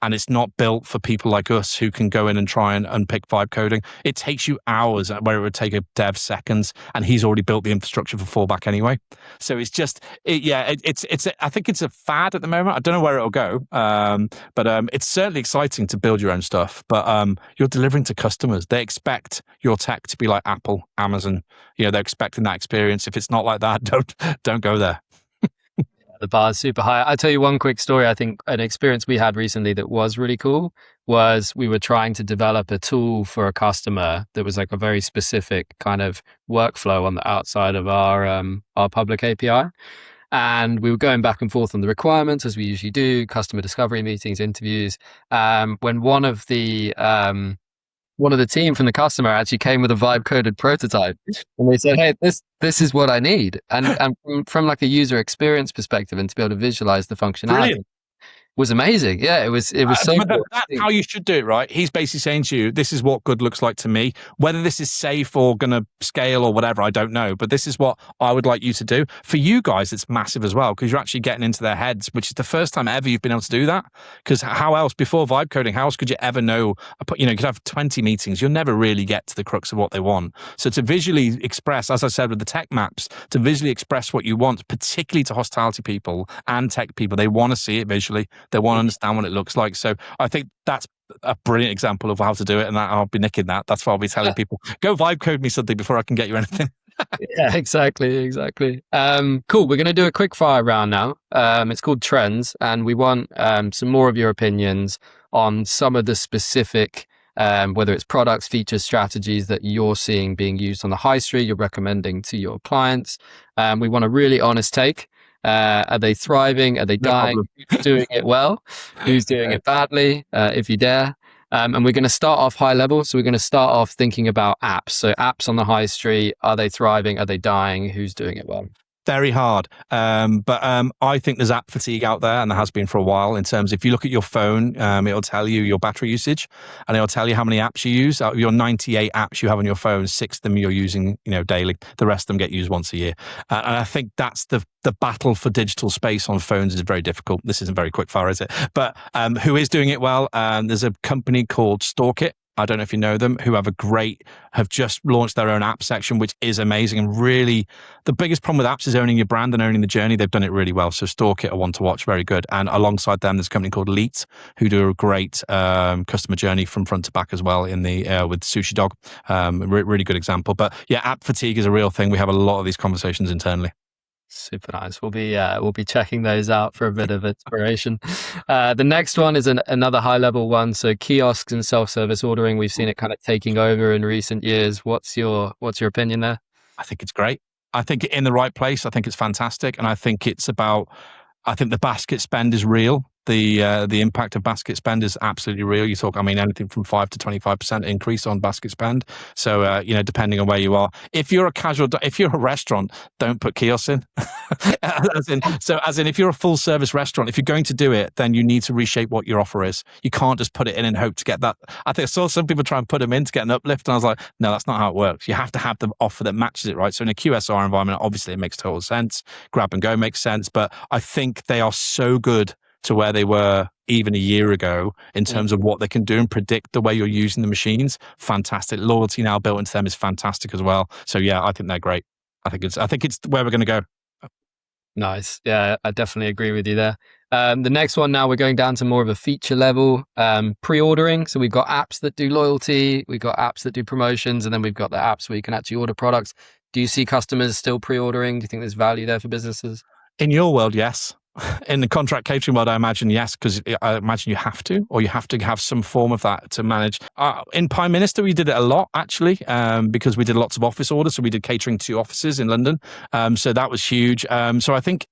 And it's not built for people like us who can go in and try and unpick vibe coding. It takes you hours where it would take a dev seconds, and he's already built the infrastructure for fallback anyway. So it's just, I think it's a fad at the moment. I don't know where it'll go, but it's certainly exciting to build your own stuff. But you're delivering to customers. They expect your tech to be like Apple, Amazon. They're expecting that experience. If it's not like that, don't go there. The bar is super high. I'll tell you one quick story. I think an experience we had recently that was really cool was we were trying to develop a tool for a customer that was like a very specific kind of workflow on the outside of our public API. And we were going back and forth on the requirements, as we usually do, customer discovery meetings, interviews. When one of the team from the customer actually came with a vibe coded prototype, and they said, "Hey, this is what I need." And from like a user experience perspective, and to be able to visualize the functionality, Brilliant. was amazing. Yeah, it was so cool. That's how you should do it, right? He's basically saying to you, this is what good looks like to me. Whether this is safe or going to scale or whatever, I don't know. But this is what I would like you to do. For you guys, it's massive as well because you're actually getting into their heads, which is the first time ever you've been able to do that. Because how else, before vibe coding, how else could you ever know? You could have 20 meetings. You'll never really get to the crux of what they want. So to visually express, as I said with the tech maps, to visually express what you want, particularly to hospitality people and tech people, they want to see it visually. They want to understand what it looks like. So I think that's a brilliant example of how to do it. And I'll be nicking that. That's why I'll be telling people, go vibe code me something before I can get you anything. Yeah, exactly. Cool. We're going to do a quick fire round now. It's called Trends, and we want some more of your opinions on some of the specific, whether it's products, features, strategies that you're seeing being used on the high street, you're recommending to your clients. We want a really honest take. Are they thriving? Are they dying? Who's doing it well? Who's doing it badly? If you dare. And we're going to start off high level. So we're going to start off thinking about apps. So apps on the high street, are they thriving? Are they dying? Who's doing it well? Very hard. But I think there's app fatigue out there, and there has been for a while. In terms, if you look at your phone, it'll tell you your battery usage, and it'll tell you how many apps you use. Out of your 98 apps you have on your phone, 6 of them you're using, daily. The rest of them get used once a year. And I think that's the battle for digital space on phones is very difficult. This isn't very quick fire, is it? But who is doing it well? There's a company called StoreKit. I don't know if you know them, who have just launched their own app section, which is amazing. And really, the biggest problem with apps is owning your brand and owning the journey. They've done it really well. So StoreKit are one to watch, very good. And alongside them, there's a company called Leet, who do a great customer journey from front to back as well with Sushi Dog. Really good example. But yeah, app fatigue is a real thing. We have a lot of these conversations internally. Super nice. We'll be checking those out for a bit of inspiration. The next one is another high level one. So kiosks and self-service ordering. We've seen it kind of taking over in recent years. What's your opinion there? I think it's great. I think in the right place. I think it's fantastic, and I think I think the basket spend is real. The impact of basket spend is absolutely real. You talk, anything from 5 to 25% increase on basket spend. So, depending on where you are, if you're a restaurant, don't put kiosks in. as in, if you're a full service restaurant, if you're going to do it, then you need to reshape what your offer is. You can't just put it in and hope to get that. I think I saw some people try and put them in to get an uplift, and I was like, no, that's not how it works. You have to have the offer that matches it, right? So in a QSR environment, obviously it makes total sense. Grab and go makes sense, but I think they are so good to where they were even a year ago in terms of what they can do and predict the way you're using the machines. Fantastic. Loyalty now built into them is fantastic as well. So yeah, I think they're great. I think it's where we're going to go. Nice. Yeah, I definitely agree with you there. The next one now, we're going down to more of a feature level, pre-ordering. So we've got apps that do loyalty, we've got apps that do promotions, and then we've got the apps where you can actually order products. Do you see customers still pre-ordering? Do you think there's value there for businesses? In your world, yes. In the contract catering world, I imagine yes, because I imagine you have to, or you have to have some form of that to manage. In Prime Minister, we did it a lot actually, because we did lots of office orders. So we did catering to offices in London. So that was huge. So I think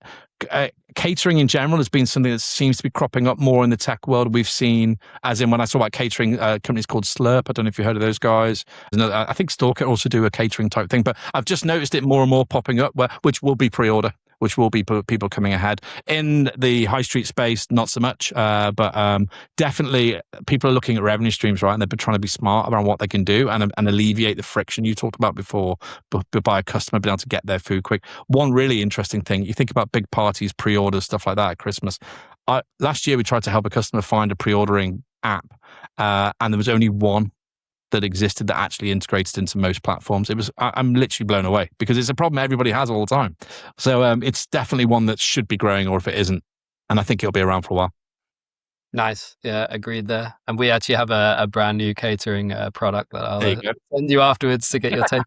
catering in general has been something that seems to be cropping up more in the tech world. We've seen, as in when I saw about catering, companies called Slurp. I don't know if you heard of those guys. I think Stalker also do a catering type thing, but I've just noticed it more and more popping up, which will be pre-order, which will be people coming ahead. In the high street space, not so much, but definitely people are looking at revenue streams, right? And they're trying to be smart around what they can do and alleviate the friction you talked about before, by a customer being able to get their food quick. One really interesting thing, you think about big parties, pre-orders, stuff like that at Christmas. Last year, we tried to help a customer find a pre-ordering app, and there was only one that existed that actually integrated into most platforms. I'm literally blown away because it's a problem everybody has all the time. So it's definitely one that should be growing, or if it isn't, and I think it'll be around for a while. Nice. Yeah, agreed there. And we actually have a brand new catering product that I'll send you afterwards to get your take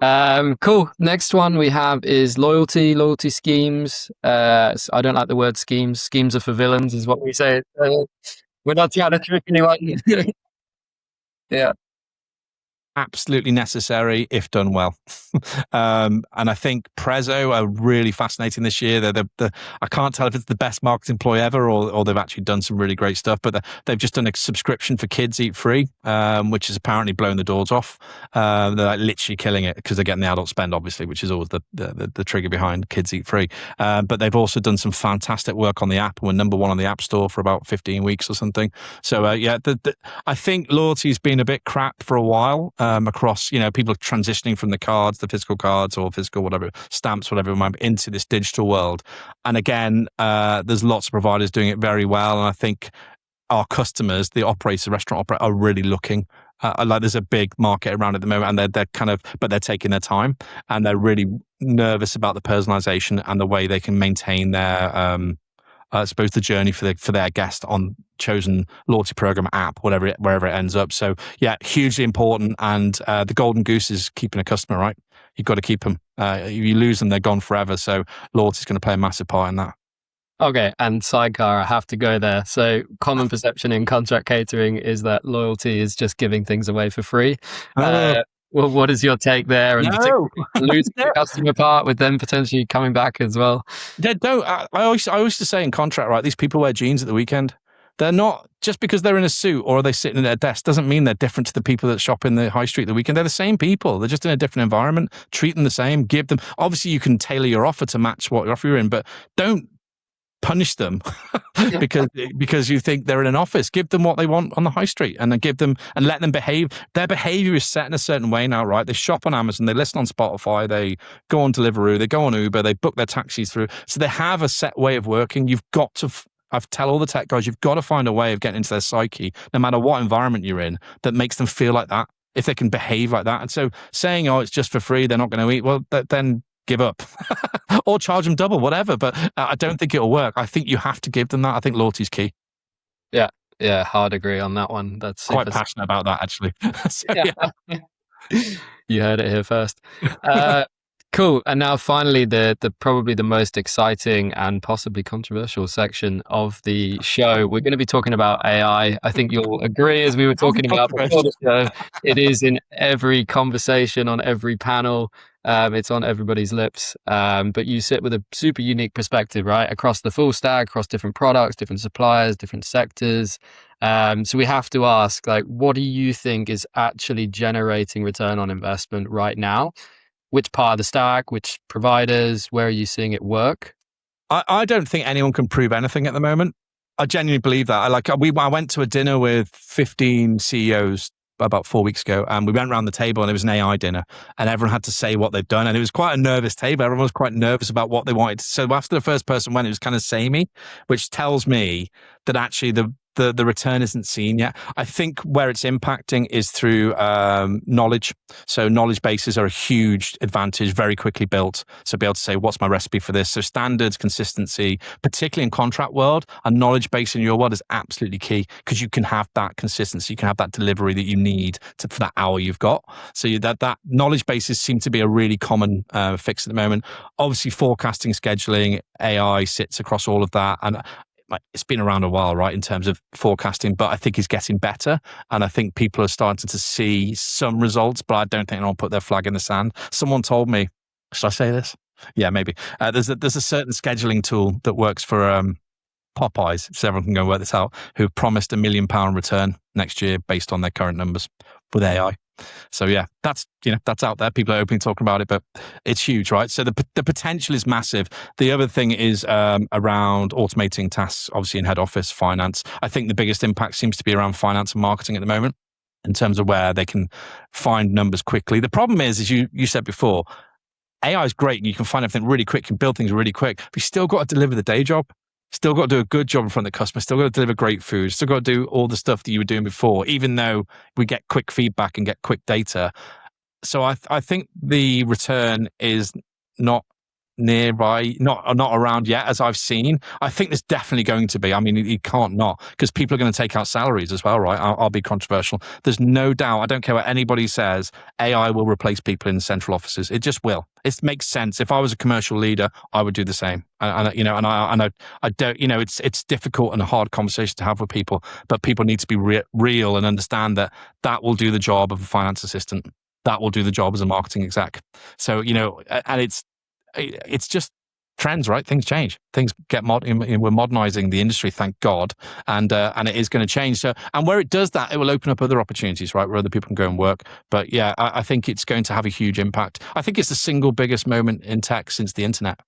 on. Cool. Next one we have is loyalty schemes. I don't like the word schemes. Schemes are for villains is what we say. We're not trying to trick anyone. Yeah. Absolutely necessary if done well. And I think Prezzo are really fascinating this year. I can't tell if it's the best marketing ploy ever or they've actually done some really great stuff, but they've just done a subscription for Kids Eat Free, which is apparently blown the doors off. They're like literally killing it because they're getting the adult spend, obviously, which is always the trigger behind Kids Eat Free. But they've also done some fantastic work on the app. We're number one on the App Store for about 15 weeks or something. So I think loyalty's been a bit crap for a while. Across, people transitioning from the cards, the physical cards or physical whatever, stamps, whatever, into this digital world. And again, there's lots of providers doing it very well. And I think our customers, the operators, restaurant operators, are really looking. Like there's a big market around at the moment, and but they're taking their time, and they're really nervous about the personalization and the way they can maintain their I suppose the journey for their guest on chosen loyalty program app, wherever it ends up. So yeah, hugely important. And the golden goose is keeping a customer, right? You've got to keep them. If you lose them, they're gone forever. So loyalty is going to play a massive part in that. Okay, and sidecar, I have to go there. So common perception in contract catering is that loyalty is just giving things away for free. Well, what is your take there? And losing the customer part with them potentially coming back as well. I always used to say in contract, right? These people wear jeans at the weekend. They're not, just because they're in a suit or they sitting at their desk doesn't mean they're different to the people that shop in the high street the weekend. They're the same people. They're just in a different environment. Treat them the same. Give them. Obviously, you can tailor your offer to match what offer you're in, but don't punish them because you think they're in an office. Give them what they want on the high street, and then give them and let them behave. Their behavior is set in a certain way now, right? They shop on Amazon, they listen on Spotify, they go on Deliveroo, they go on Uber, they book their taxis through. So they have a set way of working. You've got to. I tell all the tech guys, you've got to find a way of getting into their psyche, no matter what environment you're in, that makes them feel like that. If they can behave like that, and so saying, "Oh, it's just for free," they're not going to eat. Well, then give up or charge them double, whatever. But I don't think it'll work. I think you have to give them that. I think loyalty is key. Yeah, hard agree on that one. That's quite passionate about that, actually. So, yeah. You heard it here first. Cool. And now finally, the probably the most exciting and possibly controversial section of the show. We're going to be talking about AI. I think you'll agree, as we were talking about before the show, it is in every conversation, on every panel. It's on everybody's lips. But you sit with a super unique perspective, right? Across the full stack, across different products, different suppliers, different sectors. So we have to ask, what do you think is actually generating return on investment right now? Which part of the stack, which providers, where are you seeing it work? I don't think anyone can prove anything at the moment. I genuinely believe that. I went to a dinner with 15 CEOs about 4 weeks ago, and we went around the table, and it was an AI dinner, and everyone had to say what they've done, and it was quite a nervous table. Everyone was quite nervous about what they wanted. So after the first person went, it was kind of samey, which tells me that actually the return isn't seen yet. I think where it's impacting is through knowledge. So knowledge bases are a huge advantage, very quickly built. So be able to say, what's my recipe for this? So standards, consistency, particularly in contract world, a knowledge base in your world is absolutely key, because you can have that consistency, you can have that delivery that you need for that hour you've got. So that knowledge bases seem to be a really common fix at the moment. Obviously, forecasting, scheduling, AI sits across all of that. And it's been around a while, right, in terms of forecasting, but I think it's getting better. And I think people are starting to see some results, but I don't think they'll put their flag in the sand. Someone told me, should I say this? Yeah, maybe. There's a certain scheduling tool that works for Popeyes, so everyone can go work this out, who promised £1 million return next year based on their current numbers with AI. So yeah, that's out there. People are openly talking about it, but it's huge, right? So the potential is massive. The other thing is around automating tasks, obviously in head office, finance. I think the biggest impact seems to be around finance and marketing at the moment, in terms of where they can find numbers quickly. The problem is, as you said before, AI is great and you can find everything really quick, you can build things really quick, but you still got to deliver the day job. Still got to do a good job in front of the customer, still got to deliver great food, still got to do all the stuff that you were doing before, even though we get quick feedback and get quick data. So I think the return is not nearby, not around yet, as I've seen. I think there's definitely going to be. I mean, you can't not, because people are going to take out salaries as well, right? I'll be controversial. There's no doubt. I don't care what anybody says. AI will replace people in central offices. It just will. It makes sense. If I was a commercial leader, I would do the same. I don't. It's difficult and a hard conversation to have with people, but people need to be real and understand that will do the job of a finance assistant. That will do the job as a marketing exec. So and it's just trends, right? Things change. Things get we're modernizing the industry, thank God, and it is going to change. So, and where it does that, it will open up other opportunities, right, where other people can go and work. But yeah, I think it's going to have a huge impact. I think it's the single biggest moment in tech since the internet.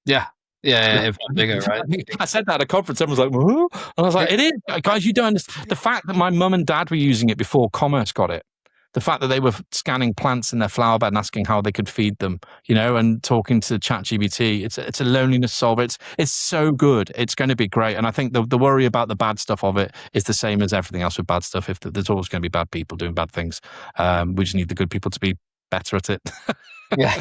Yeah, if not bigger, right? I said that at a conference. Everyone's like, "Whoa?" And I was like, "It is, guys. You don't understand the fact that my mum and dad were using it before commerce got it." The fact that they were scanning plants in their flower bed and asking how they could feed them, and talking to ChatGPT, it's a loneliness solver. It's so good. It's going to be great. And I think the worry about the bad stuff of it is the same as everything else with bad stuff. If there's always going to be bad people doing bad things, we just need the good people to be better at it. Yeah.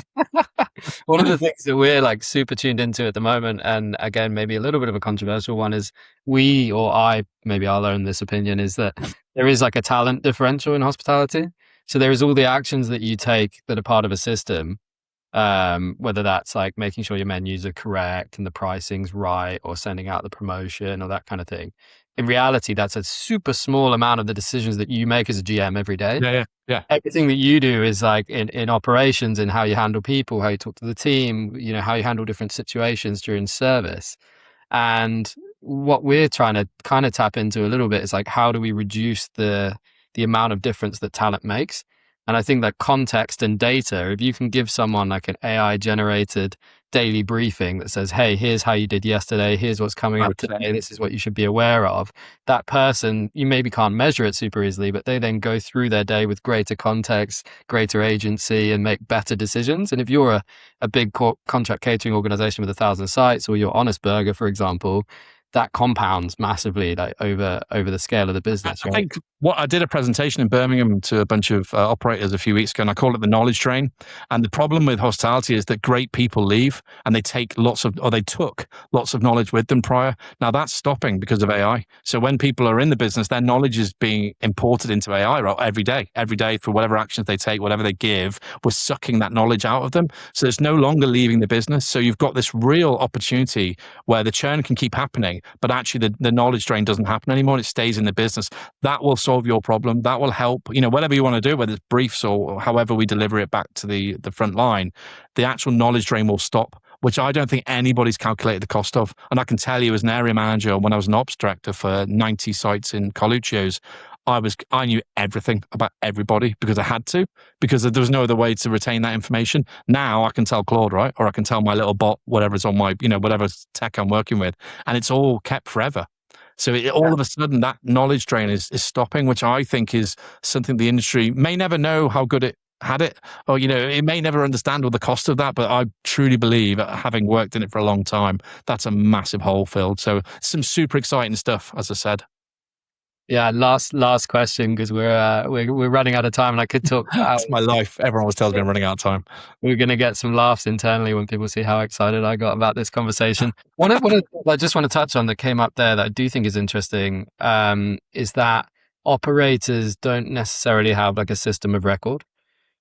One of the things that we're like super tuned into at the moment, and again, maybe a little bit of a controversial one, is maybe I'll own this opinion, is that there is like a talent differential in hospitality. So there is all the actions that you take that are part of a system, whether that's like making sure your menus are correct and the pricing's right, or sending out the promotion or that kind of thing. In reality, that's a super small amount of the decisions that you make as a GM every day. Yeah. Everything that you do is like in operations, and how you handle people, how you talk to the team, how you handle different situations during service. And what we're trying to kind of tap into a little bit is like, how do we reduce the amount of difference that talent makes? And I think that context and data, if you can give someone like an AI generated daily briefing that says, hey, here's how you did yesterday, here's what's coming up today, this is what you should be aware of. That person, you maybe can't measure it super easily, but they then go through their day with greater context, greater agency, and make better decisions. And if you're a big contract catering organization with 1,000 sites, or you're Honest Burger, for example, that compounds massively, like over the scale of the business. Right? I think I did a presentation in Birmingham to a bunch of operators a few weeks ago, and I call it the knowledge drain. And the problem with hospitality is that great people leave, and they took lots of knowledge with them prior. Now that's stopping because of AI. So when people are in the business, their knowledge is being imported into AI, right? Every day for whatever actions they take, whatever they give, we're sucking that knowledge out of them. So it's no longer leaving the business. So you've got this real opportunity where the churn can keep happening, but actually the knowledge drain doesn't happen anymore. It stays in the business. That will solve your problem. That will help, whatever you want to do, whether it's briefs or however we deliver it back to the front line, the actual knowledge drain will stop, which I don't think anybody's calculated the cost of. And I can tell you, as an area manager, when I was an ops director for 90 sites in Coluccio's, I knew everything about everybody because I had to, because there was no other way to retain that information. Now I can tell Claude, right? Or I can tell my little bot, whatever's on my, whatever tech I'm working with, and it's all kept forever. So all of a sudden that knowledge drain is stopping, which I think is something the industry may never know how good it had it, or it may never understand all the cost of that, but I truly believe, having worked in it for a long time, that's a massive hole filled. So some super exciting stuff, as I said. Yeah, last question, because we're running out of time, and I could talk for That's my hours. life. Everyone always tells me I'm running out of time. We're going to get some laughs internally when people see how excited I got about this conversation. One of the things I just want to touch on that came up there that I do think is interesting, is that operators don't necessarily have like a system of record.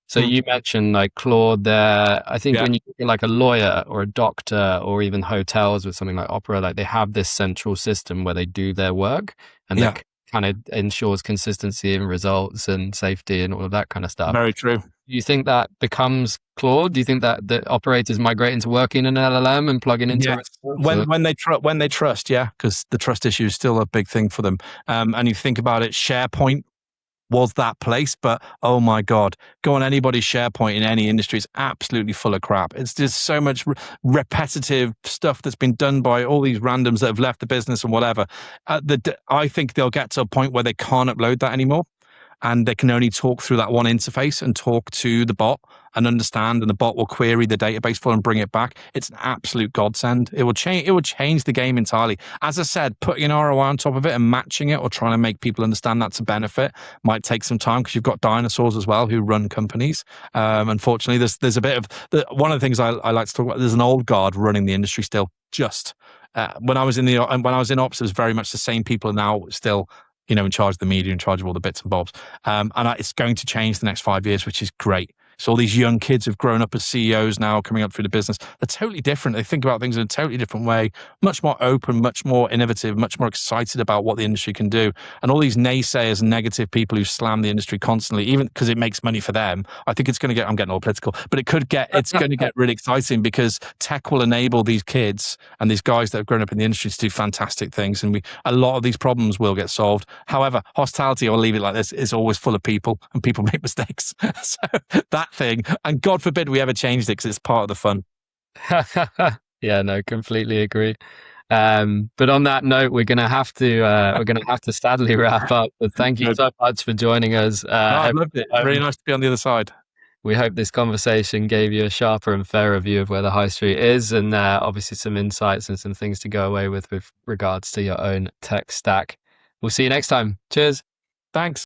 So Mm. you mentioned like Claude there. I think Yeah, when you look at like a lawyer or a doctor or even hotels with something like Opera, like they have this central system where they do their work, and yeah, that kind of ensures consistency in results and safety and all of that kind of stuff. very true. Do you think that becomes Claude? Do you think that the operators migrate into working in an LLM and plugging into Yes, reports? Or? when they trust, yeah, because the trust issue is still a big thing for them. And you think about it, SharePoint was that place, but oh my God, go on anybody's SharePoint in any industry, it's absolutely full of crap. It's just so much repetitive stuff that's been done by all these randoms that have left the business and whatever. I think they'll get to a point where they can't upload that anymore, and they can only talk through that one interface and talk to the bot and understand, and the bot will query the database for and bring it back. It's an absolute godsend. It will change the game entirely. As I said, putting an ROI on top of it and matching it, or trying to make people understand that's a benefit, might take some time, because you've got dinosaurs as well who run companies. Unfortunately, there's a bit of one of the things I like to talk about. There's an old guard running the industry still. Just when I was in ops, it was very much the same people now still, in charge of the media, in charge of all the bits and bobs. It's going to change the next 5 years, which is great. So all these young kids have grown up as CEOs now, coming up through the business. They're totally different. They think about things in a totally different way, much more open, much more innovative, much more excited about what the industry can do. And all these naysayers and negative people who slam the industry constantly, even because it makes money for them, I think it's going to get, I'm getting all political, but it's going to get really exciting, because tech will enable these kids and these guys that have grown up in the industry to do fantastic things. And a lot of these problems will get solved. However, hospitality, I'll leave it like this, is always full of people, and people make mistakes. So that thing, and God forbid we ever changed it, because it's part of the fun. Yeah, no, completely agree. But on that note, we're gonna have to sadly wrap up. But thank you Good. so much for joining us. No, I've loved it. Really nice to be on the other side. We hope this conversation gave you a sharper and fairer view of where the high street is, and obviously some insights and some things to go away with regards to your own tech stack. We'll see you next time. Cheers. Thanks.